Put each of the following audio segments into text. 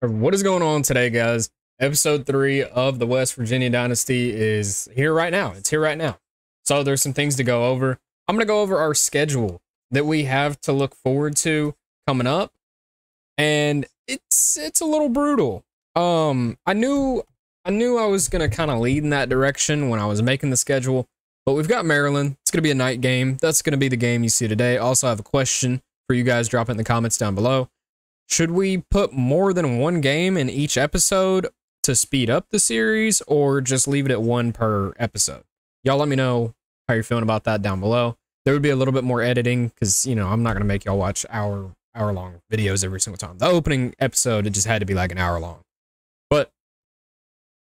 What is going on today, guys? Episode 3 of the West Virginia Dynasty is here right now. It's here right now. So there's some things to go over. I'm going to go over our schedule that we have to look forward to coming up. And it's a little brutal. I knew I was going to kind of lead in that direction when I was making the schedule. But we've got Maryland. It's going to be a night game. That's going to be the game you see today. Also, I have a question for you guys. Drop it in the comments down below. Should we put more than one game in each episode to speed up the series, or just leave it at one per episode? Y'all let me know how you're feeling about that down below. There would be a little bit more editing because, you know, I'm not going to make y'all watch hour-long videos every single time. The opening episode, it just had to be like an hour long. But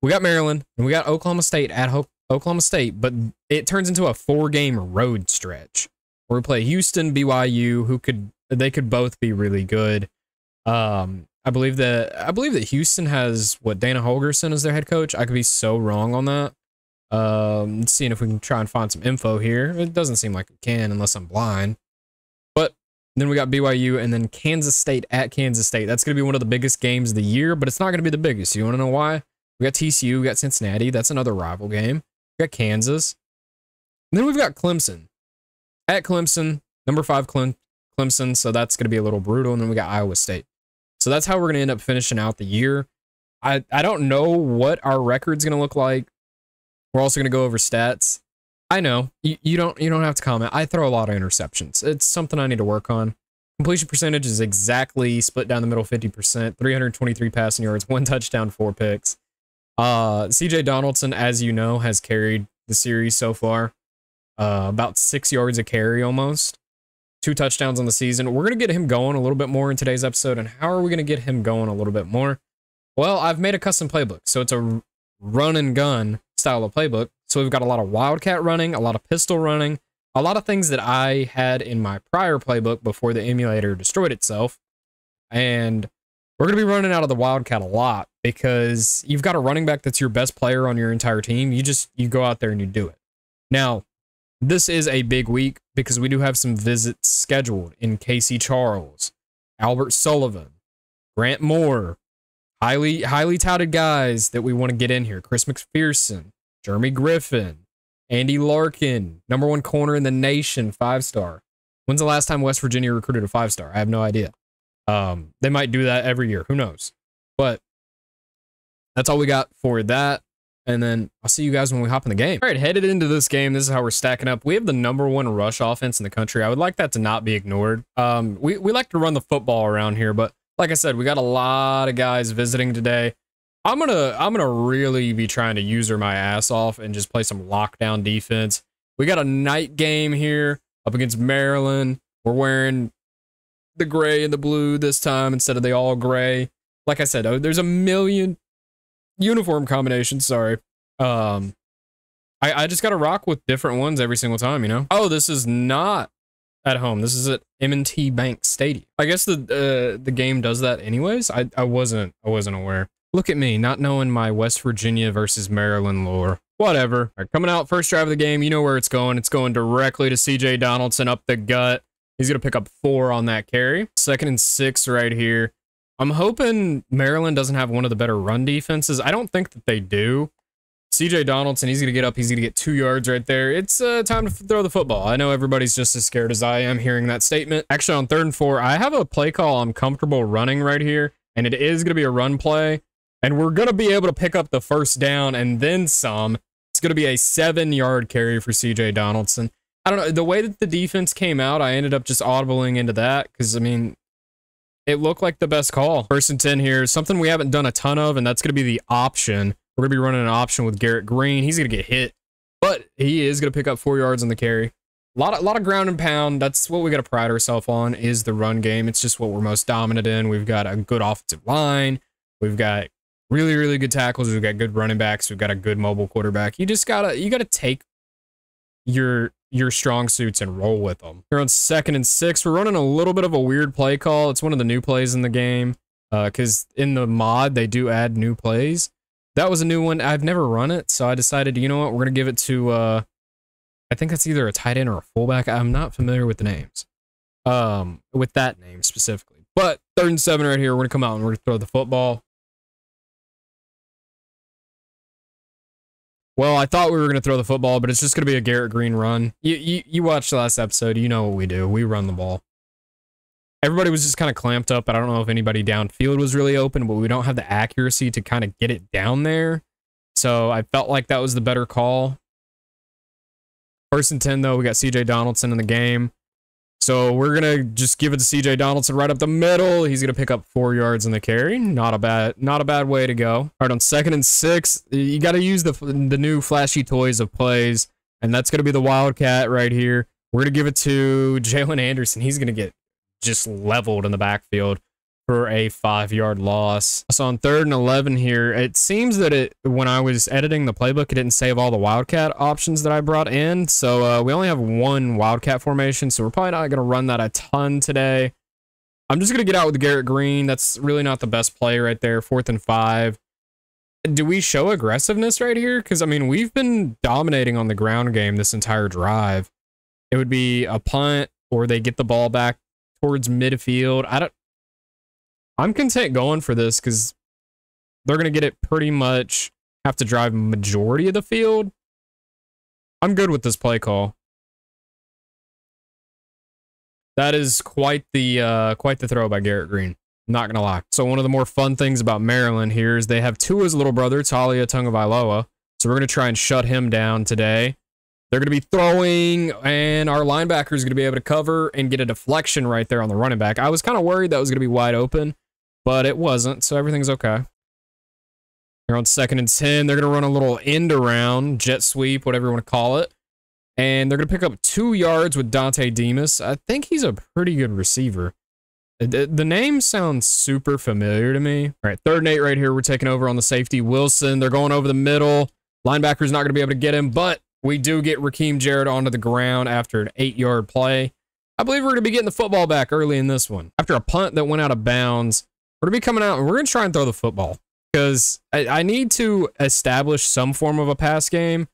we got Maryland and we got Oklahoma State at Oklahoma State, but it turns into a 4-game road stretch where we play Houston, BYU, they could both be really good. I believe that Houston has Dana Holgorsen as their head coach. I could be so wrong on that. Seeing if we can try and find some info here. It doesn't seem like we can unless I'm blind. But then we got BYU and then Kansas State at Kansas State. That's going to be one of the biggest games of the year, but it's not going to be the biggest. You want to know why? We got TCU, we got Cincinnati. That's another rival game. We got Kansas. And then we've got Clemson. At Clemson, number 5 Clemson, so that's going to be a little brutal. And then we got Iowa State. So that's how we're going to end up finishing out the year. I don't know what our record's going to look like. We're also going to go over stats. I know you don't have to comment. I throw a lot of interceptions. It's something I need to work on. Completion percentage is exactly split down the middle 50%, 323 passing yards, 1 touchdown, 4 picks. CJ Donaldson, as you know, has carried the series so far. About 6 yards a carry almost. 2 touchdowns on the season. We're going to get him going a little bit more in today's episode. And how are we going to get him going a little bit more? Well, I've made a custom playbook. So it's a run and gun style of playbook. So we've got a lot of wildcat running, a lot of pistol running, a lot of things that I had in my prior playbook before the emulator destroyed itself. And we're going to be running out of the wildcat a lot because you've got a running back that's your best player on your entire team. You go out there and you do it. Now, this is a big week because we do have some visits scheduled in Casey Charles, Albert Sullivan, Grant Moore, highly touted guys that we want to get in here. Chris McPherson, Jeremy Griffin, Andy Larkin, #1 corner in the nation, 5-star. When's the last time West Virginia recruited a 5-star? I have no idea. They might do that every year. Who knows? But that's all we got for that. And then I'll see you guys when we hop in the game. All right, headed into this game, this is how we're stacking up. We have the #1 rush offense in the country. I would like that to not be ignored. We like to run the football around here, but like I said, we got a lot of guys visiting today. I'm gonna really be trying to user my ass off and just play some lockdown defense. We got a night game here up against Maryland. We're wearing the gray and the blue this time instead of the all gray. Like I said, there's a million uniform combinations, sorry. I just gotta rock with different ones every single time, you know? Oh, this is not at home. This is at M&T Bank Stadium. I guess the game does that anyways. I wasn't aware. Look at me, not knowing my West Virginia versus Maryland lore. Whatever. All right, coming out, first drive of the game, you know where it's going. It's going directly to CJ Donaldson up the gut. He's gonna pick up 4 on that carry. 2nd and 6 right here. I'm hoping Maryland doesn't have one of the better run defenses. I don't think that they do. CJ Donaldson, he's going to get up. He's going to get 2 yards right there. It's time to throw the football. I know everybody's just as scared as I am hearing that statement. Actually, on 3rd and 4, I have a play call I'm comfortable running right here, and it is going to be a run play, and we're going to be able to pick up the first down and then some. It's going to be a 7-yard carry for CJ Donaldson. I don't know. The way that the defense came out, I ended up just audibling into that because, I mean, it looked like the best call. 1st and 10 here. Something we haven't done a ton of, and that's going to be the option. We're going to be running an option with Garrett Green. He's going to get hit, but he is going to pick up 4 yards on the carry. A lot of ground and pound. That's what we got to pride ourselves on is the run game. It's just what we're most dominant in. We've got a good offensive line. We've got really good tackles. We've got good running backs. We've got a good mobile quarterback. You gotta take your strong suits and roll with them. Here on 2nd and 6, we're running a little bit of a weird play call. It's one of the new plays in the game because in the mod, they do add new plays. That was a new one. I've never run it, so I decided, you know what, we're going to give it to, I think that's either a tight end or a fullback. I'm not familiar with the names, with that name specifically. But 3rd and 7 right here. We're going to come out and we're going to throw the football. Well, I thought we were going to throw the football, but it's just going to be a Garrett Green run. You watched the last episode. You know what we do. We run the ball. Everybody was just kind of clamped up. I don't know if anybody downfield was really open, but we don't have the accuracy to kind of get it down there. So I felt like that was the better call. 1st and 10, though. We got C.J. Donaldson in the game. So we're going to just give it to C.J. Donaldson right up the middle. He's going to pick up 4 yards in the carry. Not a bad way to go. All right, on 2nd and 6, you got to use the new flashy toys of plays, and that's going to be the Wildcat right here. We're going to give it to Jalen Anderson. He's going to get just leveled in the backfield for a 5-yard loss. So on 3rd and 11 here, it seems that when I was editing the playbook, it didn't save all the Wildcat options that I brought in. So we only have 1 Wildcat formation, so we're probably not going to run that a ton today. I'm just going to get out with Garrett Green. That's really not the best play right there. 4th and 5. Do we show aggressiveness right here? Because, I mean, we've been dominating on the ground game this entire drive. It would be a punt, or they get the ball back towards midfield. I'm content going for this because they're going to get it pretty much, have to drive majority of the field. I'm good with this play call. That is quite the throw by Garrett Green. I'm not going to lie. So one of the more fun things about Maryland here is they have Tua's little brother, Talia Tungavailoa. So we're going to try and shut him down today. They're going to be throwing, and our linebacker is going to be able to cover and get a deflection right there on the running back. I was kind of worried that was going to be wide open, but it wasn't, so everything's okay. They're on 2nd and 10. They're going to run a little end around, jet sweep, whatever you want to call it. And they're going to pick up 2 yards with Dante Demas. I think he's a pretty good receiver. The name sounds super familiar to me. All right, 3rd and 8 right here. We're taking over on the safety, Wilson. They're going over the middle. Linebacker's not going to be able to get him, but we do get Raheem Jarrett onto the ground after an 8-yard play. I believe we're going to be getting the football back early in this one. After a punt that went out of bounds, we're going to be coming out and we're going to try and throw the football because I need to establish some form of a pass game.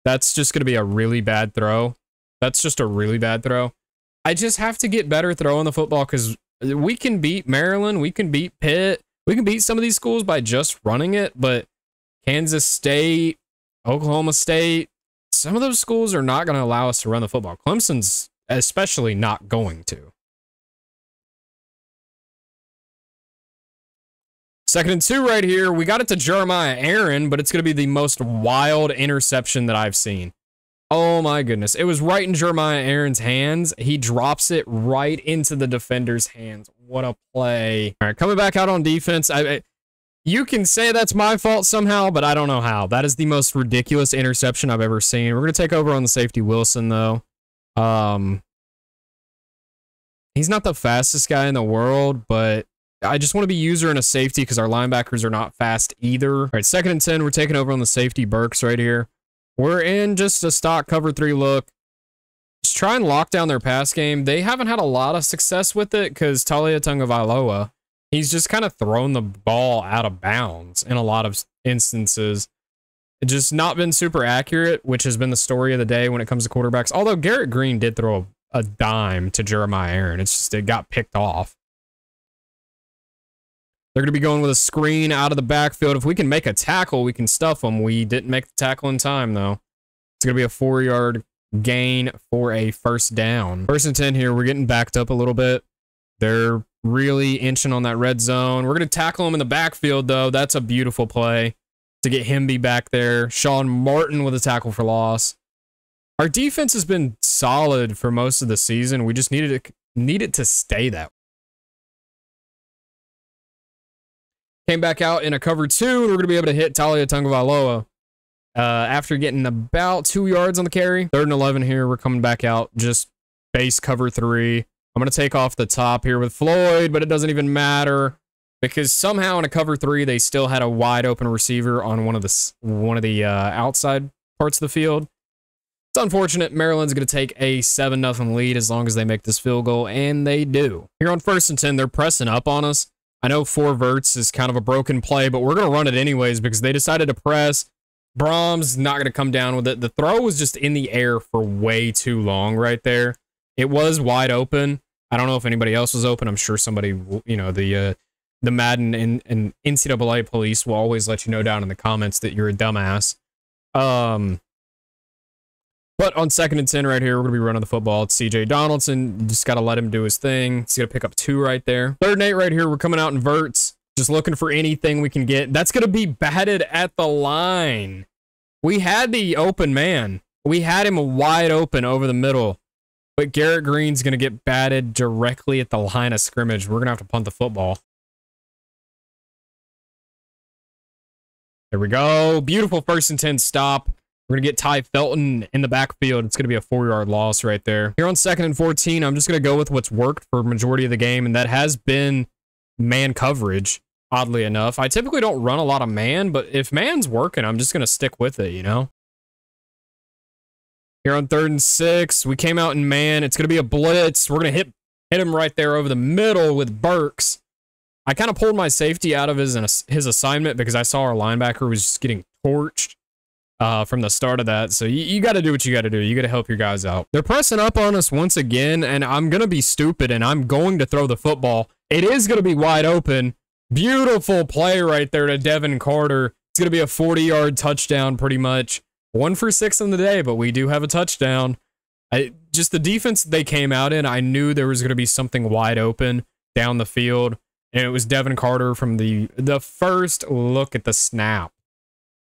That's just going to be a really bad throw. That's just a really bad throw. I just have to get better throwing the football because we can beat Maryland. We can beat Pitt. We can beat some of these schools by just running it, but Kansas State, Oklahoma State, some of those schools are not going to allow us to run the football. Clemson's especially not going to. 2nd and 2 right here. We got it to Jeremiah Aaron, but it's going to be the most wild interception that I've seen. Oh my goodness. It was right in Jeremiah Aaron's hands. He drops it right into the defender's hands. What a play. All right, coming back out on defense. You can say that's my fault somehow, but I don't know how. That is the most ridiculous interception I've ever seen. We're going to take over on the safety, Wilson, though. He's not the fastest guy in the world, but I just want to be user in a safety because our linebackers are not fast either. All right, 2nd and 10. We're taking over on the safety, Burks, right here. We're in just a stock cover 3 look. Just try and lock down their pass game. They haven't had a lot of success with it because Talia Tungavailoa, he's just kind of thrown the ball out of bounds in a lot of instances. It's just not been super accurate, which has been the story of the day when it comes to quarterbacks. Although Garrett Green did throw a dime to Jeremiah Aaron. It's just it got picked off. They're going to be going with a screen out of the backfield. If we can make a tackle, we can stuff them. We didn't make the tackle in time, though. It's going to be a 4-yard gain for a 1st down. 1st and 10 here. We're getting backed up a little bit. They're really inching on that red zone. We're going to tackle him in the backfield, though. That's a beautiful play to get Hemby back there. Sean Martin with a tackle for loss. Our defense has been solid for most of the season. We just needed to stay that way. Came back out in a cover 2, and we're going to be able to hit Talia Tungavailoa after getting about 2 yards on the carry. 3rd and 11 here. We're coming back out just base cover 3. I'm going to take off the top here with Floyd, but it doesn't even matter because somehow in a cover 3, they still had a wide open receiver on one of the outside parts of the field. It's unfortunate. Maryland's going to take a 7-0 lead as long as they make this field goal, and they do. Here on 1st and 10, they're pressing up on us. I know 4 verts is kind of a broken play, but we're going to run it anyways because they decided to press. Brahms not going to come down with it. The throw was just in the air for way too long right there. It was wide open, I don't know if anybody else was open. I'm sure somebody, you know, the Madden and NCAA police will always let you know down in the comments that you're a dumbass. But on 2nd and 10 right here, we're going to be running the football. It's CJ Donaldson. You just got to let him do his thing. He's going to pick up 2 right there. 3rd and 8 right here. We're coming out in verts. Just looking for anything we can get. That's going to be batted at the line. We had the open man. We had him wide open over the middle. But Garrett Green's going to get batted directly at the line of scrimmage. We're going to have to punt the football. There we go. Beautiful 1st and 10 stop. We're going to get Ty Felton in the backfield. It's going to be a 4-yard loss right there. Here on 2nd and 14, I'm just going to go with what's worked for majority of the game, and that has been man coverage, oddly enough. I typically don't run a lot of man, but if man's working, I'm just going to stick with it, you know? Here on 3rd and 6, we came out in man. It's going to be a blitz. We're going to hit him right there over the middle with Burks. I kind of pulled my safety out of his assignment because I saw our linebacker was just getting torched from the start of that. So you got to do what you got to do. You got to help your guys out. They're pressing up on us once again, and I'm going to be stupid, and I'm going to throw the football. It is going to be wide open. Beautiful play right there to Devin Carter. It's going to be a 40-yard touchdown pretty much. 1 for 6 on the day, but we do have a touchdown. Just the defense they came out in, I knew there was going to be something wide open down the field, and it was Devin Carter from the first look at the snap.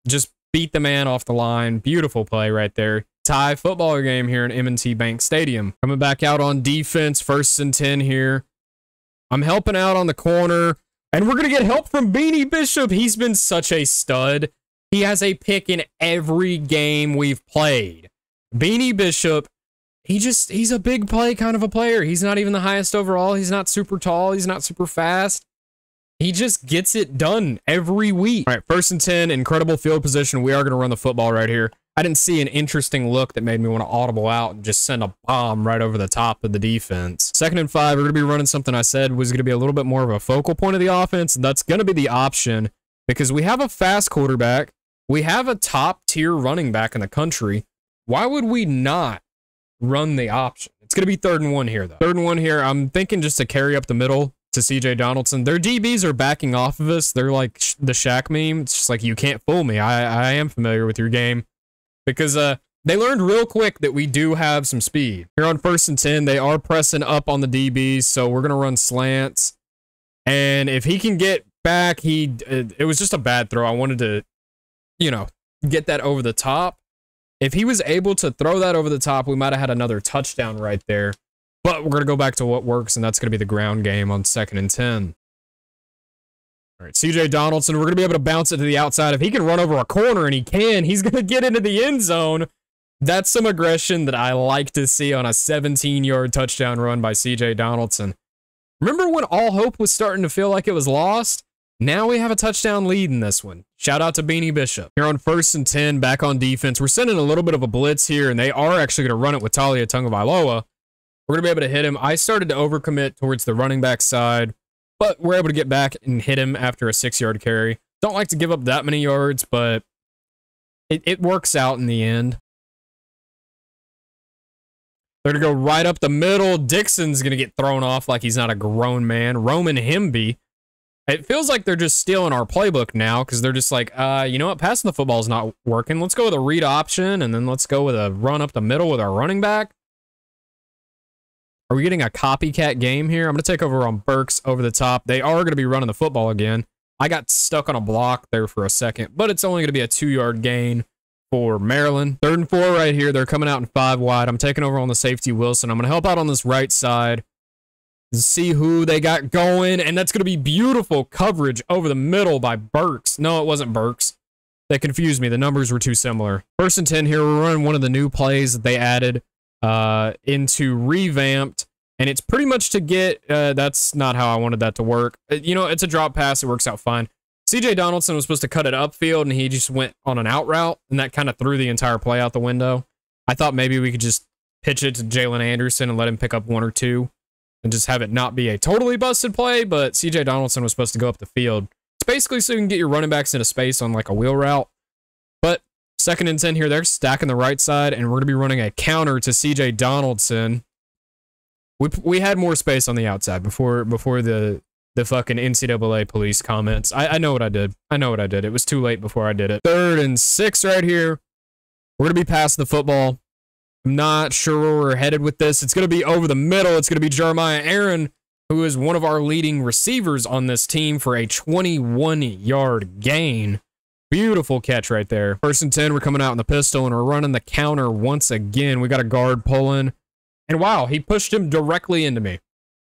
Just beat the man off the line. Beautiful play right there. Tie football game here in M&T Bank Stadium. Coming back out on defense, 1st and 10 here. I'm helping out on the corner, and we're going to get help from Beanie Bishop. He's been such a stud. He has a pick in every game we've played. Beanie Bishop, he's a big play kind of a player. He's not even the highest overall. He's not super tall. He's not super fast. He just gets it done every week. All right, 1st and 10, incredible field position. We are going to run the football right here. I didn't see an interesting look that made me want to audible out and just send a bomb right over the top of the defense. 2nd and 5, we're going to be running something I said was going to be a little bit more of a focal point of the offense. That's going to be the option because we have a fast quarterback. We have a top-tier running back in the country. Why would we not run the option? It's going to be 3rd and 1 here, though. 3rd and 1 here. I'm thinking just to carry up the middle to CJ Donaldson. Their DBs are backing off of us. They're like the Shaq meme. It's just like, you can't fool me. I am familiar with your game. Because they learned real quick that we do have some speed. Here on 1st and 10, they are pressing up on the DBs, so we're going to run slants. And if he can get back, it was just a bad throw. I wanted to, you know, get that over the top. If he was able to throw that over the top, we might have had another touchdown right there. But we're going to go back to what works, and that's going to be the ground game on 2nd and 10. All right, CJ Donaldson, we're going to be able to bounce it to the outside. If he can run over a corner, and he can, he's going to get into the end zone. That's some aggression that I like to see on a 17-yard touchdown run by CJ Donaldson. Remember when all hope was starting to feel like it was lost? Now we have a touchdown lead in this one. Shout out to Beanie Bishop. Here on 1st and 10, back on defense. We're sending a little bit of a blitz here, and they are actually going to run it with Talia Tungavailoa. We're going to be able to hit him. I started to overcommit towards the running back side, but we're able to get back and hit him after a 6-yard carry. Don't like to give up that many yards, but it works out in the end. They're going to go right up the middle. Dixon's going to get thrown off like he's not a grown man. Roman Himby. It feels like they're just stealing our playbook now because they're just like, you know what? Passing the football is not working. Let's go with a read option, and then let's go with a run up the middle with our running back. Are we getting a copycat game here? I'm going to take over on Burks over the top. They are going to be running the football again. I got stuck on a block there for a second, but it's only going to be a 2-yard gain for Maryland. 3rd and 4 right here. They're coming out in 5 wide. I'm taking over on the safety Wilson. I'm going to help out on this right side. See who they got going, and that's going to be beautiful coverage over the middle by Burks. No, it wasn't Burks. They confused me. The numbers were too similar. 1st and 10 here. We're running one of the new plays that they added into Revamped, and it's pretty much to get, that's not how I wanted that to work. You know, it's a drop pass. It works out fine. CJ Donaldson was supposed to cut it upfield, and he just went on an out route, and that kind of threw the entire play out the window. I thought maybe we could just pitch it to Jalen Anderson and let him pick up 1 or 2. And just have it not be a totally busted play, but CJ Donaldson was supposed to go up the field. It's basically so you can get your running backs into space on like a wheel route. But 2nd and 10 here, they're stacking the right side, and we're going to be running a counter to CJ Donaldson. We had more space on the outside before the fucking NCAA police comments. I know what I did. I know what I did. It was too late before I did it. 3rd and 6 right here. We're going to be passing the football. I'm not sure where we're headed with this. It's going to be over the middle. It's going to be Jeremiah Aaron, who is one of our leading receivers on this team, for a 21-yard gain. Beautiful catch right there. 1st and 10, we're coming out in the pistol, and we're running the counter once again. We got a guard pulling. And wow, he pushed him directly into me.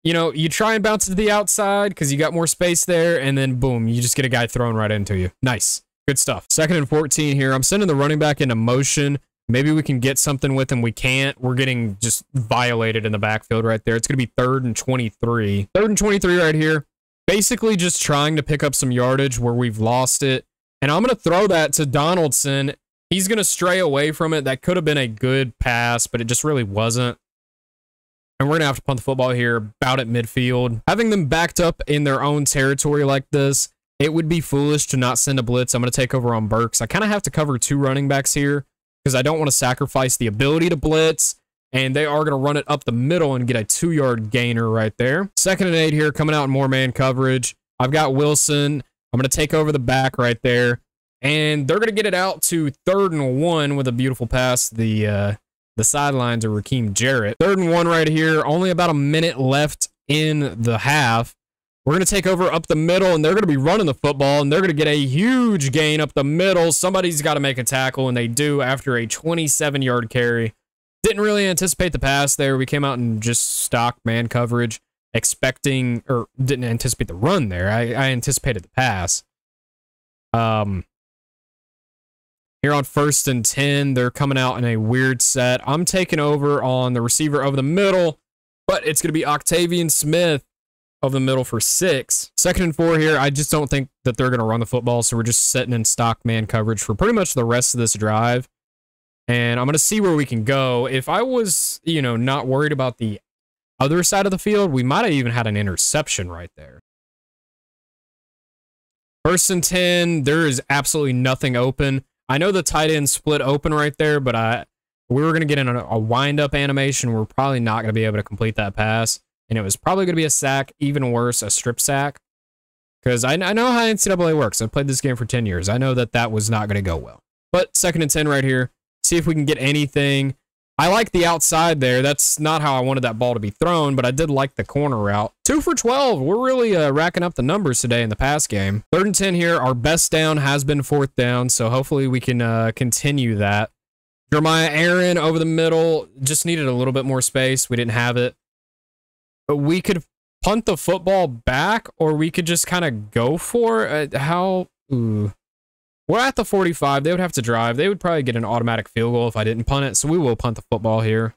You know, you try and bounce it to the outside because you got more space there, and then boom, you just get a guy thrown right into you. Nice. Good stuff. 2nd and 14 here. I'm sending the running back into motion. Maybe we can get something with him. We can't. We're getting just violated in the backfield right there. It's going to be 3rd and 23. 3rd and 23 right here. Basically just trying to pick up some yardage where we've lost it. And I'm going to throw that to Donaldson. He's going to stray away from it. That could have been a good pass, but it just really wasn't. And we're going to have to punt the football here about at midfield. Having them backed up in their own territory like this, it would be foolish to not send a blitz. I'm going to take over on Burks. I kind of have to cover 2 running backs here because I don't want to sacrifice the ability to blitz. And they are going to run it up the middle and get a 2-yard gainer right there. 2nd and 8 here, coming out in more man coverage. I've got Wilson. I'm going to take over the back right there. And they're going to get it out to 3rd and 1 with a beautiful pass. The sidelines are Raheem Jarrett. 3rd and 1 right here. Only about a minute left in the half. We're going to take over up the middle, and they're going to be running the football, and they're going to get a huge gain up the middle. Somebody's got to make a tackle, and they do after a 27-yard carry. Didn't really anticipate the pass there. We came out in just stock man coverage, expecting, or didn't anticipate the run there. I anticipated the pass. Here on 1st and 10, they're coming out in a weird set. I'm taking over on the receiver over the middle, but it's going to be Octavian Smith of the middle for 6. 2nd and 4 here. I just don't think that they're going to run the football, so we're just sitting in stock man coverage for pretty much the rest of this drive. And I'm going to see where we can go. If I was, you know, not worried about the other side of the field, we might have even had an interception right there. 1st and 10, there is absolutely nothing open. I know the tight end split open right there, but we were going to get in a wind-up animation. We're probably not going to be able to complete that pass. And it was probably going to be a sack, even worse, a strip sack. Because I know how NCAA works. I've played this game for 10 years. I know that that was not going to go well. But 2nd and 10 right here. See if we can get anything. I like the outside there. That's not how I wanted that ball to be thrown, but I did like the corner route. 2 for 12. We're really racking up the numbers today in the pass game. 3rd and 10 here. Our best down has been 4th down, so hopefully we can continue that. Jeremiah Aaron over the middle. Just needed a little bit more space. We didn't have it. But we could punt the football back, or we could just kind of go for it. We're at the 45. They would have to drive. They would probably get an automatic field goal if I didn't punt it, so we will punt the football here,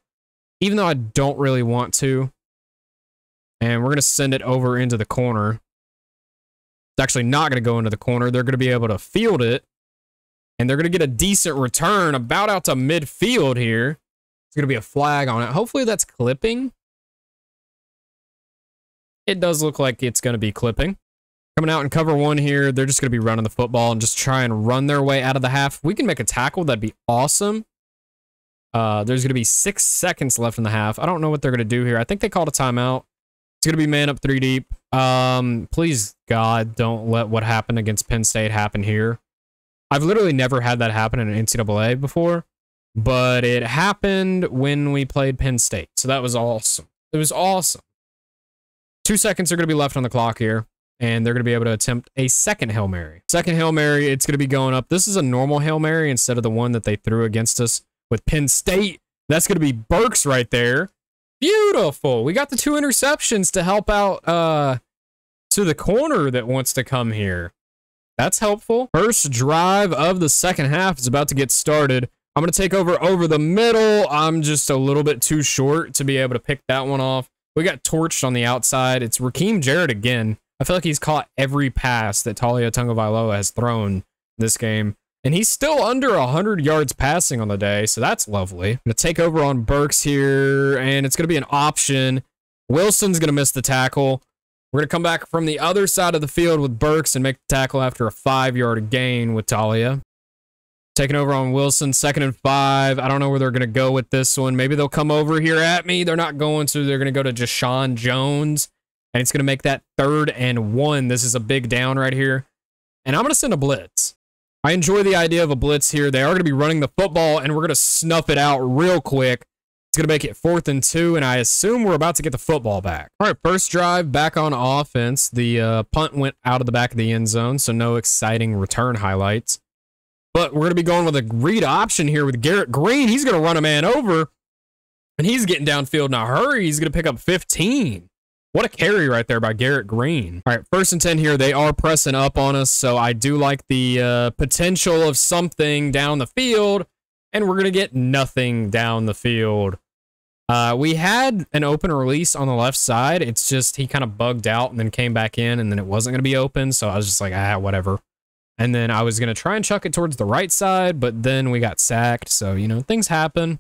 even though I don't really want to. And we're going to send it over into the corner. It's actually not going to go into the corner. They're going to be able to field it, and they're going to get a decent return about out to midfield here. It's going to be a flag on it. Hopefully that's clipping. It does look like it's going to be clipping. Coming out in cover 1 here. They're just going to be running the football and just try and run their way out of the half. If we can make a tackle, that'd be awesome. There's going to be 6 seconds left in the half. I don't know what they're going to do here. I think they called a timeout. It's going to be man up 3 deep. Please, God, don't let what happened against Penn State happen here. I've literally never had that happen in an NCAA before, but it happened when we played Penn State. So that was awesome. It was awesome. 2 seconds are going to be left on the clock here, and they're going to be able to attempt a second Hail Mary. Second Hail Mary, it's going to be going up. This is a normal Hail Mary instead of the one that they threw against us with Penn State. That's going to be Burks right there. Beautiful. We got the 2 interceptions to help out to the corner that wants to come here. That's helpful. First drive of the second half is about to get started. I'm going to take over the middle. I'm just a little bit too short to be able to pick that one off. We got torched on the outside. It's Raheem Jarrett again. I feel like he's caught every pass that Talia Tungavailoa has thrown this game. And he's still under 100 yards passing on the day, so that's lovely. I'm going to take over on Burks here, and it's going to be an option. Wilson's going to miss the tackle. We're going to come back from the other side of the field with Burks and make the tackle after a 5-yard gain with Talia. Taking over on Wilson, 2nd and 5. I don't know where they're going to go with this one. Maybe they'll come over here at me. They're not going to. They're going to go to Jashawn Jones, and it's going to make that 3rd and 1. This is a big down right here, and I'm going to send a blitz. I enjoy the idea of a blitz here. They are going to be running the football, and we're going to snuff it out real quick. It's going to make it 4th and 2, and I assume we're about to get the football back. All right, first drive back on offense. The punt went out of the back of the end zone, so no exciting return highlights. But we're going to be going with a read option here with Garrett Green. He's going to run a man over, and he's getting downfield in a hurry. He's going to pick up 15. What a carry right there by Garrett Green. All right, 1st and 10 here. They are pressing up on us, so I do like the potential of something down the field, and we're going to get nothing down the field. We had an open release on the left side. It's just he kind of bugged out and then came back in, and then it wasn't going to be open, so I was just like, whatever. And then I was going to try and chuck it towards the right side, but then we got sacked. So, you know, things happen.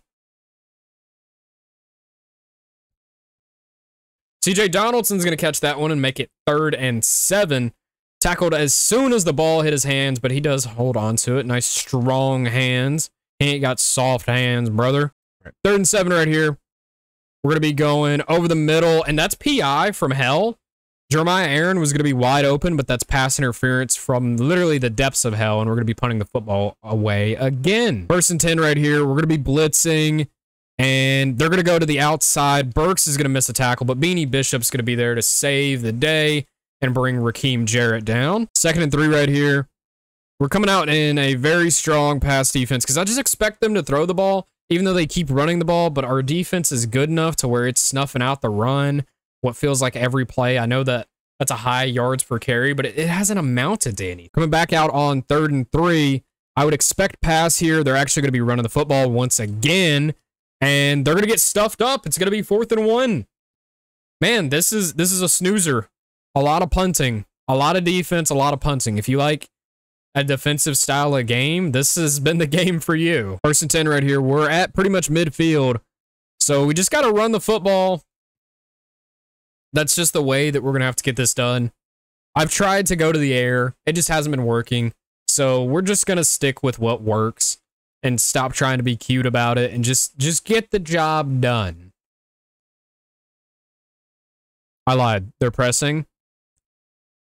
CJ Donaldson's going to catch that one and make it 3rd and 7. Tackled as soon as the ball hit his hands, but he does hold on to it. Nice, strong hands. He ain't got soft hands, brother. Right, 3rd and 7 right here. We're going to be going over the middle, and that's PI from hell. Jeremiah Aaron was going to be wide open, but that's pass interference from literally the depths of hell, and we're going to be punting the football away again. 1st and 10 right here. We're going to be blitzing, and they're going to go to the outside. Burks is going to miss a tackle, but Beanie Bishop's going to be there to save the day and bring Raheem Jarrett down. 2nd and 3 right here. We're coming out in a very strong pass defense because I just expect them to throw the ball, even though they keep running the ball, but our defense is good enough to where it's snuffing out the run. What feels like every play. I know that that's a high yards per carry, but it hasn't amounted to any. Coming back out on 3rd and 3, I would expect pass here. They're actually going to be running the football once again, and they're going to get stuffed up. It's going to be 4th and 1. Man, this is a snoozer. A lot of punting, a lot of defense, a lot of punting. If you like a defensive style of game, this has been the game for you. 1st and 10 right here. We're at pretty much midfield, so we just got to run the football. That's just the way that we're going to have to get this done. I've tried to go to the air. It just hasn't been working. So we're just going to stick with what works and stop trying to be cute about it and just get the job done. I lied. They're pressing.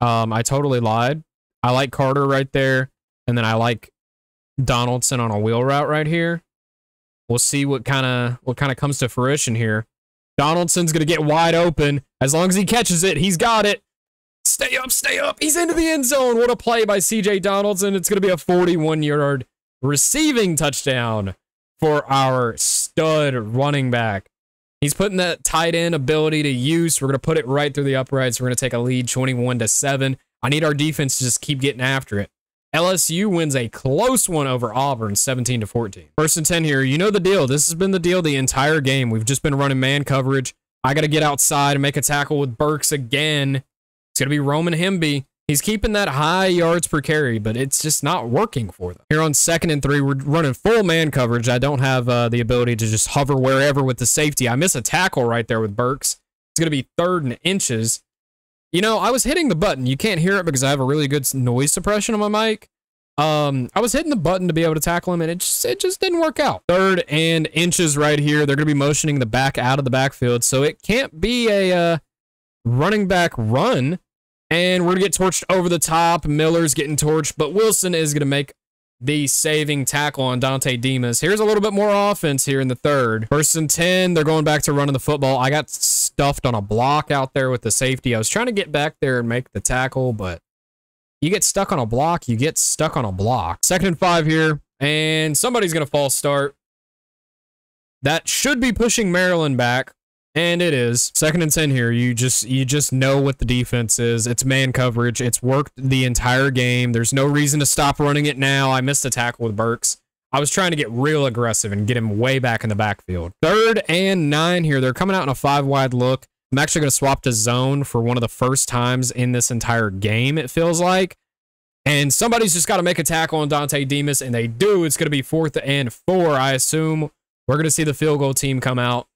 I totally lied. I like Carter right there. And then I like Donaldson on a wheel route right here. We'll see what kind of comes to fruition here. Donaldson's going to get wide open. As long as he catches it, he's got it. Stay up, stay up. He's into the end zone. What a play by CJ Donaldson. It's going to be a 41-yard receiving touchdown for our stud running back. He's putting that tight end ability to use. We're going to put it right through the uprights. We're going to take a lead 21-7. I need our defense to just keep getting after it. LSU wins a close one over Auburn, 17-14. 1st and 10 here. You know the deal. This has been the deal the entire game. We've just been running man coverage. I got to get outside and make a tackle with Burks again. It's going to be Roman Hemby. He's keeping that high yards per carry, but it's just not working for them. Here on 2nd and 3, we're running full man coverage. I don't have the ability to just hover wherever with the safety. I miss a tackle right there with Burks. It's going to be 3rd and inches. You know, I was hitting the button. You can't hear it because I have a really good noise suppression on my mic. I was hitting the button to be able to tackle him, and it just didn't work out. 3rd and inches right here. They're going to be motioning the back out of the backfield, so it can't be a running back run. And we're going to get torched over the top. Miller's getting torched, but Wilson is going to make the saving tackle on Dante Demas. Here's a little bit more offense here in the 3rd. 1st and 10, they're going back to running the football. I got stuffed on a block out there with the safety. I was trying to get back there and make the tackle, but you get stuck on a block, you get stuck on a block. 2nd and 5 here, and somebody's going to false start. That should be pushing Maryland back, and it is. 2nd and 10 here. You just know what the defense is. It's man coverage. It's worked the entire game. There's no reason to stop running it now. I missed a tackle with Burks. I was trying to get real aggressive and get him way back in the backfield. 3rd and 9 here. They're coming out in a 5-wide look. I'm actually going to swap to zone for one of the first times in this entire game, it feels like. And somebody's just got to make a tackle on Dante Demas, and they do. It's going to be 4th and 4, I assume. We're going to see the field goal team come out.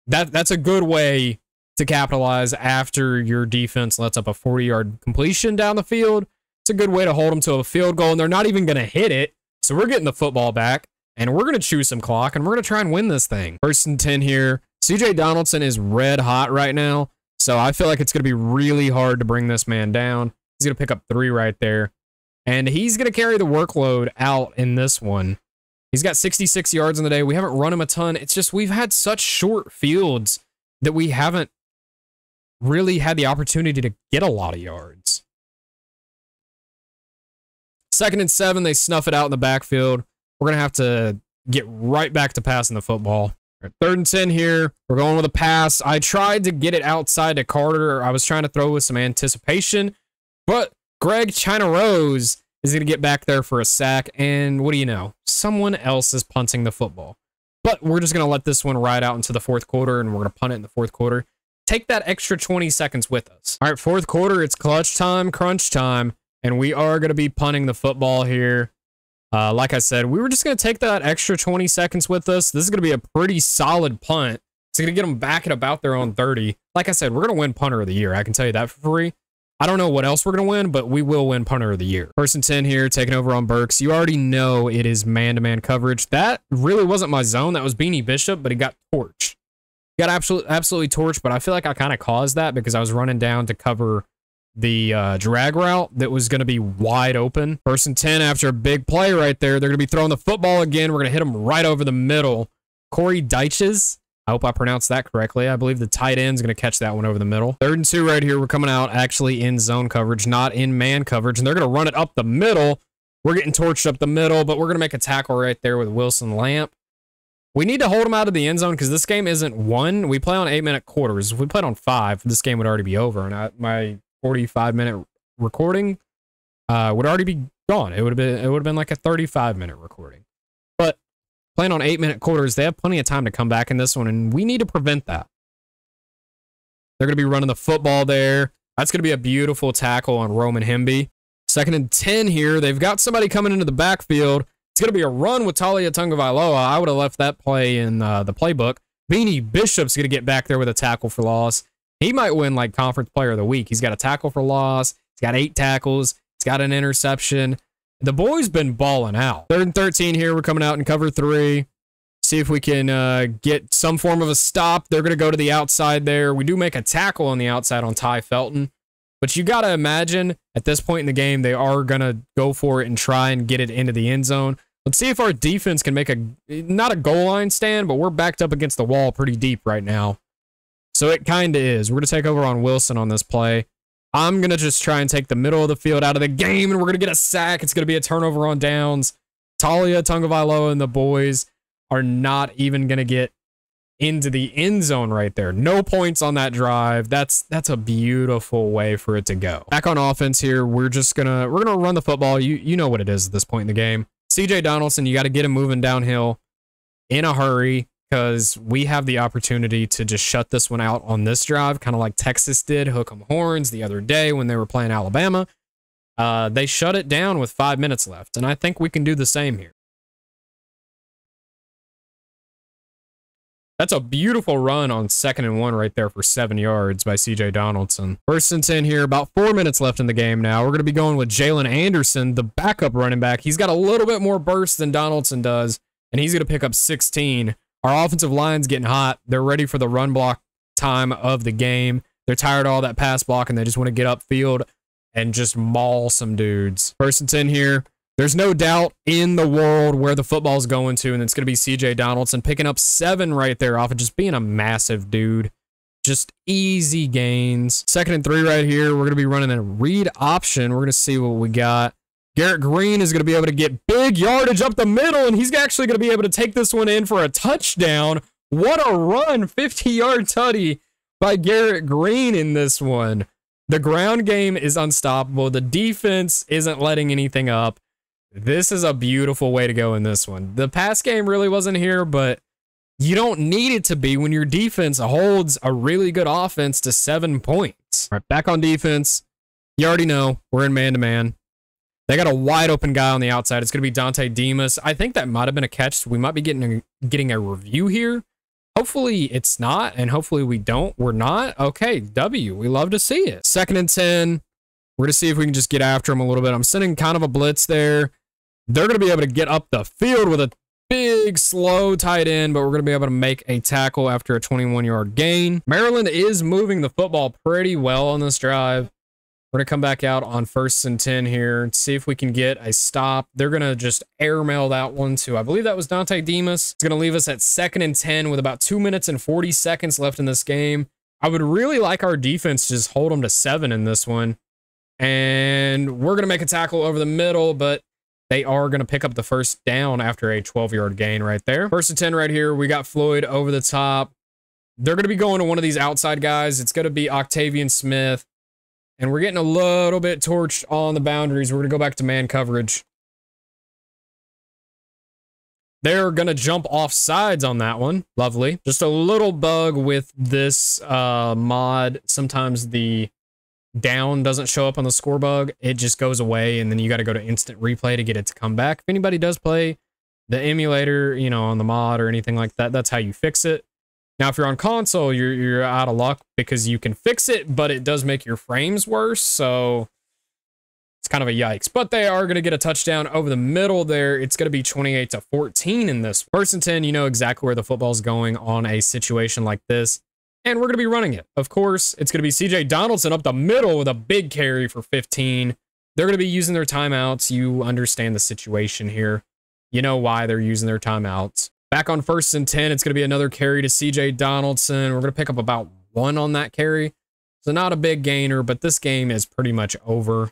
That's a good way to capitalize after your defense lets up a 40-yard completion down the field. It's a good way to hold them to a field goal, and they're not even going to hit it. So we're getting the football back, and we're going to chew some clock, and we're going to try and win this thing. 1st and 10 here. CJ Donaldson is red hot right now, so I feel like it's going to be really hard to bring this man down. He's going to pick up 3 right there, and he's going to carry the workload out in this one. He's got 66 yards in the day. We haven't run him a ton. It's just we've had such short fields that we haven't really had the opportunity to get a lot of yards. 2nd and 7, they snuff it out in the backfield. We're going to have to get right back to passing the football. 3rd and 10 here. We're going with a pass. I tried to get it outside to Carter. I was trying to throw with some anticipation, but Greg China Rose is going to get back there for a sack, and what do you know? Someone else is punting the football. But we're just going to let this one ride out into the 4th quarter, and we're going to punt it in the 4th quarter. Take that extra 20 seconds with us. All right, 4th quarter, it's clutch time, crunch time, and we are going to be punting the football here. Like I said, we were just going to take that extra 20 seconds with us. This is going to be a pretty solid punt. It's going to get them back at about their own 30. Like I said, we're going to win punter of the year. I can tell you that for free. I don't know what else we're going to win, but we will win punter of the year. 1st and 10 here, taking over on Burks. You already know it is man-to-man coverage. That really wasn't my zone. That was Beanie Bishop, but he got torched. He got absolutely torched, but I feel like I kind of caused that because I was running down to cover the drag route that was going to be wide open. 1st and 10 after a big play right there. They're going to be throwing the football again. We're going to hit him right over the middle. Corey Dyches. I hope I pronounced that correctly. I believe the tight end's going to catch that one over the middle. 3rd and 2 right here. We're coming out actually in zone coverage, not in man coverage, and they're going to run it up the middle. We're getting torched up the middle, but we're going to make a tackle right there with Wilson Lamp. We need to hold him out of the end zone because this game isn't won. We play on 8-minute quarters. If we played on 5, this game would already be over, and my 45-minute recording would already be gone. It would have been like a 35-minute recording. But playing on 8-minute quarters, they have plenty of time to come back in this one, and we need to prevent that. They're going to be running the football there. That's going to be a beautiful tackle on Roman Hemby. 2nd and 10 here. They've got somebody coming into the backfield. It's going to be a run with Talia Tungavailoa. I would have left that play in the playbook. Beanie Bishop's going to get back there with a tackle for loss. He might win like conference player of the week. He's got a tackle for loss. He's got 8 tackles. He's got an interception. The boy's been balling out. 3rd and 13 here. We're coming out in cover 3. See if we can get some form of a stop. They're going to go to the outside there. We do make a tackle on the outside on Ty Felton. But you got to imagine at this point in the game, they are going to go for it and try and get it into the end zone. Let's see if our defense can make not a goal line stand, but we're backed up against the wall pretty deep right now. So it kind of is. We're going to take over on Wilson on this play. I'm going to just try and take the middle of the field out of the game, and we're going to get a sack. It's going to be a turnover on downs. Talia Tungavailoa and the boys are not even going to get into the end zone right there. No points on that drive. That's a beautiful way for it to go. Back on offense here, we're gonna run the football. You know what it is at this point in the game. CJ Donaldson, you got to get him moving downhill in a hurry because we have the opportunity to just shut this one out on this drive, kind of like Texas did hook 'em horns the other day when they were playing Alabama. They shut it down with 5 minutes left, and I think we can do the same here. That's a beautiful run on 2nd and 1 right there for 7 yards by CJ Donaldson. 1st and 10 here, about 4 minutes left in the game now. We're going to be going with Jalen Anderson, the backup running back. He's got a little bit more burst than Donaldson does, and he's going to pick up 16. Our offensive line's getting hot. They're ready for the run block time of the game. They're tired of all that pass block, and they just want to get upfield and just maul some dudes. 1st and 10 here. There's no doubt in the world where the football's going to, and it's going to be CJ Donaldson picking up 7 right there off of just being a massive dude. Just easy gains. 2nd and 3 right here. We're going to be running a read option. We're going to see what we got. Garrett Green is going to be able to get big yardage up the middle, and he's actually going to be able to take this one in for a touchdown. What a run. 50-yard tutty by Garrett Green in this one. The ground game is unstoppable. The defense isn't letting anything up. This is a beautiful way to go in this one. The pass game really wasn't here, but you don't need it to be when your defense holds a really good offense to 7 points. All right, back on defense. You already know we're in man-to-man. They got a wide open guy on the outside. It's going to be Dante Demas. I think that might have been a catch. So we might be getting a review here. Hopefully it's not, and hopefully we don't. We're not. Okay, W. We love to see it. 2nd and 10. We're going to see if we can just get after him a little bit. I'm sending kind of a blitz there. They're going to be able to get up the field with a big, slow tight end, but we're going to be able to make a tackle after a 21-yard gain. Maryland is moving the football pretty well on this drive. We're going to come back out on 1st and 10 here and see if we can get a stop. They're going to just airmail that one to, I believe that was Dante Demas. It's going to leave us at 2nd and 10 with about 2 minutes and 40 seconds left in this game. I would really like our defense to just hold them to 7 in this one. And we're going to make a tackle over the middle, but they are going to pick up the first down after a 12-yard gain right there. 1st and 10 right here. We got Floyd over the top. They're going to be going to one of these outside guys. It's going to be Octavian Smith. And we're getting a little bit torched on the boundaries. We're going to go back to man coverage. They're going to jump off sides on that one. Lovely. Just a little bug with this mod. Sometimes the down doesn't show up on the score bug. It just goes away, and then you got to go to instant replay to get it to come back. If anybody does play the emulator, you know, on the mod or anything like that, that's how you fix it. Now, if you're on console, you're out of luck because you can fix it, but it does make your frames worse, so it's kind of a yikes. But they are going to get a touchdown over the middle there. It's going to be 28-14 in this. 1st and 10, you know exactly where the football's going on a situation like this, and we're going to be running it. Of course, it's going to be C.J. Donaldson up the middle with a big carry for 15. They're going to be using their timeouts. You understand the situation here. You know why they're using their timeouts. Back on 1st and 10, it's going to be another carry to C.J. Donaldson. We're going to pick up about 1 on that carry. So not a big gainer, but this game is pretty much over.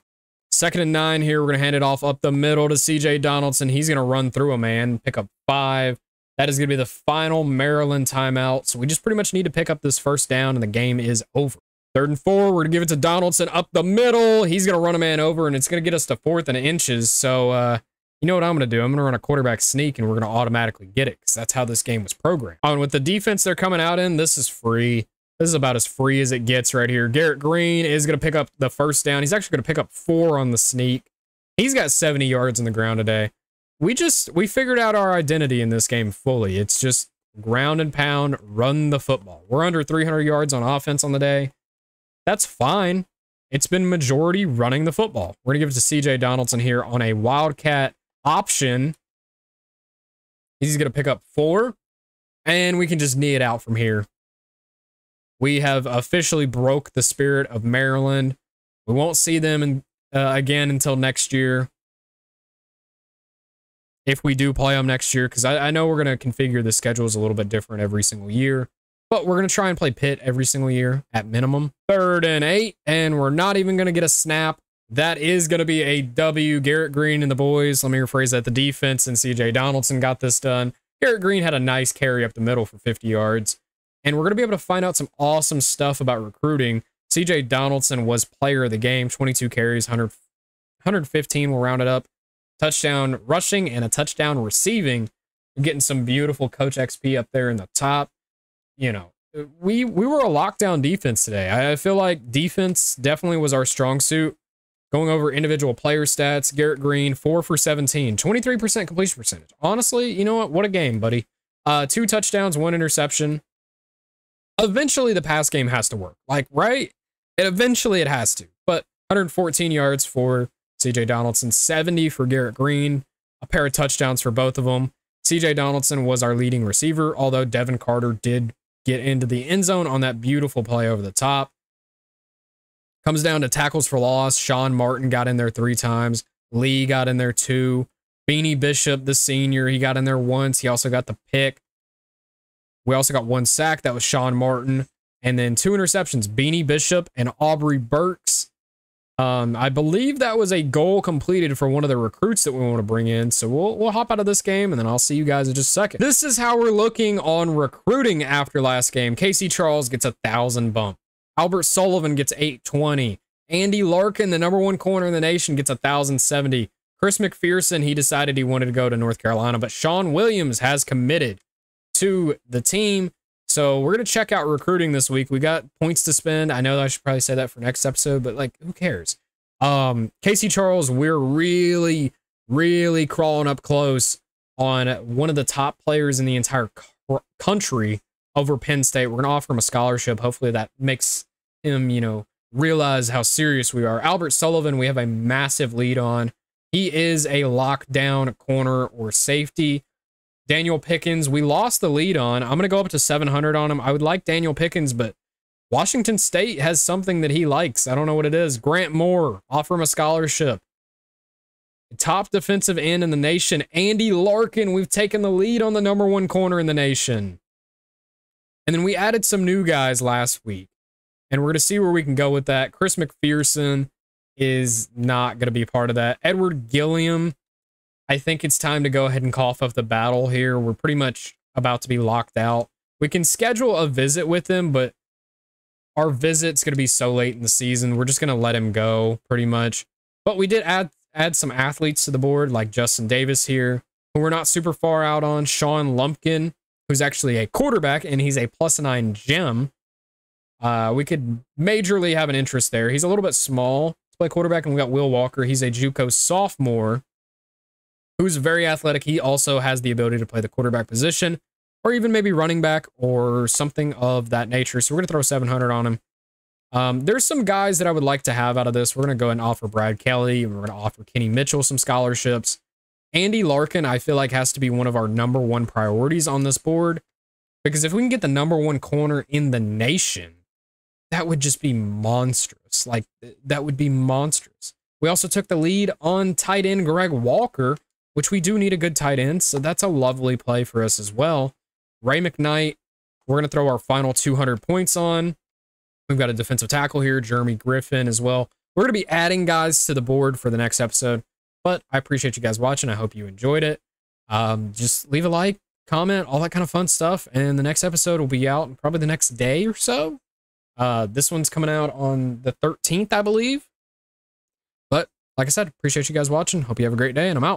2nd and 9 here. We're going to hand it off up the middle to C.J. Donaldson. He's going to run through a man, pick up 5. That is going to be the final Maryland timeout. So we just pretty much need to pick up this first down, and the game is over. 3rd and 4, we're going to give it to Donaldson up the middle. He's going to run a man over, and it's going to get us to 4th and inches. So, you know what I'm going to do? I'm going to run a quarterback sneak, and we're going to automatically get it because that's how this game was programmed. And with the defense they're coming out in, this is free. This is about as free as it gets right here. Garrett Green is going to pick up the first down. He's actually going to pick up 4 on the sneak. He's got 70 yards on the ground today. We figured out our identity in this game fully. It's just ground and pound, run the football. We're under 300 yards on offense on the day. That's fine. It's been majority running the football. We're going to give it to C.J. Donaldson here on a Wildcat option. He's going to pick up 4, and we can just knee it out from here. We have officially broke the spirit of Maryland. We won't see them again until next year. If we do play them next year, because I know we're going to configure the schedules a little bit different every single year, but we're going to try and play Pitt every single year at minimum. 3rd and 8, and we're not even going to get a snap. That is going to be a W. Garrett Green and the boys. Let me rephrase that. The defense and C.J. Donaldson got this done. Garrett Green had a nice carry up the middle for 50 yards. And we're going to be able to find out some awesome stuff about recruiting. C.J. Donaldson was player of the game. 22 carries, 115 will round it up. Touchdown rushing and a touchdown receiving. We're getting some beautiful Coach XP up there in the top. You know, we were a lockdown defense today. I feel like defense definitely was our strong suit. Going over individual player stats, Garrett Green, 4 for 17, 23% completion percentage. Honestly, you know what? What a game, buddy. 2 touchdowns, 1 interception. Eventually, the pass game has to work. Like, right? Eventually, it has to. But 114 yards for C.J. Donaldson, 70 for Garrett Green, a pair of touchdowns for both of them. C.J. Donaldson was our leading receiver, although Devin Carter did get into the end zone on that beautiful play over the top. Comes down to tackles for loss. Sean Martin got in there 3 times. Lee got in there 2. Beanie Bishop, the senior, he got in there once. He also got the pick. We also got 1 sack. That was Sean Martin. And then 2 interceptions. Beanie Bishop and Aubrey Burks. I believe that was a goal completed for one of the recruits that we want to bring in. So we'll hop out of this game, and then I'll see you guys in just a second. This is how we're looking on recruiting after last game. Casey Charles gets 1,000 bump. Albert Sullivan gets 820. Andy Larkin, the #1 corner in the nation, gets 1,070. Chris McPherson, he decided he wanted to go to North Carolina, but Sean Williams has committed to the team. So we're going to check out recruiting this week. We got points to spend. I know that I should probably say that for next episode, but like, who cares? Casey Charles, we're really, really crawling up close on one of the top players in the entire country over Penn State. We're going to offer him a scholarship. Hopefully that makes him, you know, realize how serious we are. Albert Sullivan, we have a massive lead on. He is a lockdown corner or safety. Daniel Pickens, we lost the lead on. I'm going to go up to 700 on him. I would like Daniel Pickens, but Washington State has something that he likes. I don't know what it is. Grant Moore, offer him a scholarship. Top defensive end in the nation, Andy Larkin. We've taken the lead on the #1 corner in the nation. And then we added some new guys last week, and we're going to see where we can go with that. Chris McPherson is not going to be part of that. Edward Gilliam, I think it's time to go ahead and cough up the battle here. We're pretty much about to be locked out. We can schedule a visit with him, but our visit's going to be so late in the season. We're just going to let him go pretty much. But we did add some athletes to the board, like Justin Davis here, who we're not super far out on. Sean Lumpkin, who's actually a quarterback, and he's a +9 gem. We could majorly have an interest there. He's a little bit small to play quarterback, and we got Will Walker. He's a JUCO sophomore who's very athletic. He also has the ability to play the quarterback position, or even maybe running back or something of that nature. So we're going to throw 700 on him. There's some guys that I would like to have out of this. We're going to go ahead and offer Brad Kelly. We're going to offer Kenny Mitchell some scholarships. Andy Larkin, I feel like, has to be one of our #1 priorities on this board, because if we can get the #1 corner in the nation, that would just be monstrous. Like, that would be monstrous. We also took the lead on tight end Greg Walker, which we do need a good tight end, so that's a lovely play for us as well. Ray McKnight, we're going to throw our final 200 points on. We've got a defensive tackle here, Jeremy Griffin as well. We're going to be adding guys to the board for the next episode, but I appreciate you guys watching. I hope you enjoyed it. Just leave a like, comment, all that kind of fun stuff, and the next episode will be out probably the next day or so. This one's coming out on the 13th, I believe. But like I said, appreciate you guys watching. Hope you have a great day, and I'm out.